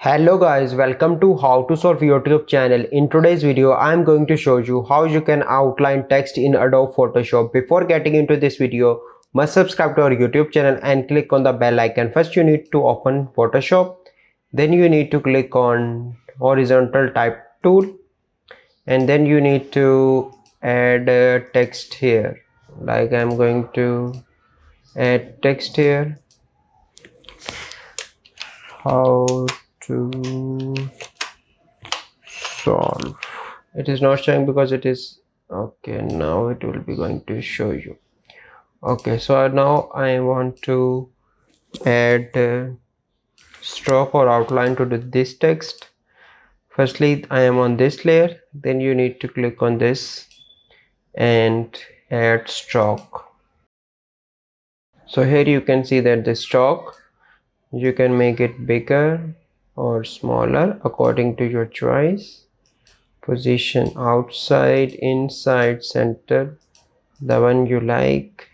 Hello guys, welcome to How to Solve YouTube channel. In today's video, I am going to show you how you can outline text in Adobe Photoshop. Before getting into this video, must subscribe to our YouTube channel and click on the bell icon. First, you need to open Photoshop. Then you need to click on horizontal type tool. And then you need to add text here. Like I'm going to add text here. How to solve. It is not showing because it is okay. Now it will be going to show you. Okay, so now I want to add stroke or outline to this text. Firstly, I am on this layer, then you need to click on this and add stroke. So here you can see that the stroke, you can make it bigger or smaller according to your choice. Position outside, inside, center, the one you like.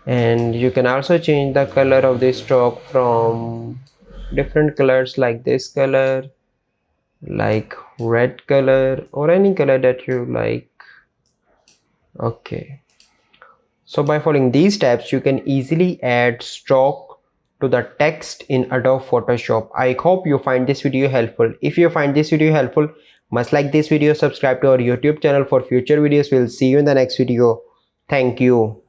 And you can also change the color of this stroke from different colors like this color, like red color, or any color that you like. Okay, so by following these steps you can easily add stroke to the text in Adobe Photoshop. I hope you find this video helpful. If you find this video helpful, must like this video, subscribe to our YouTube channel for future videos. We'll see you in the next video. Thank you.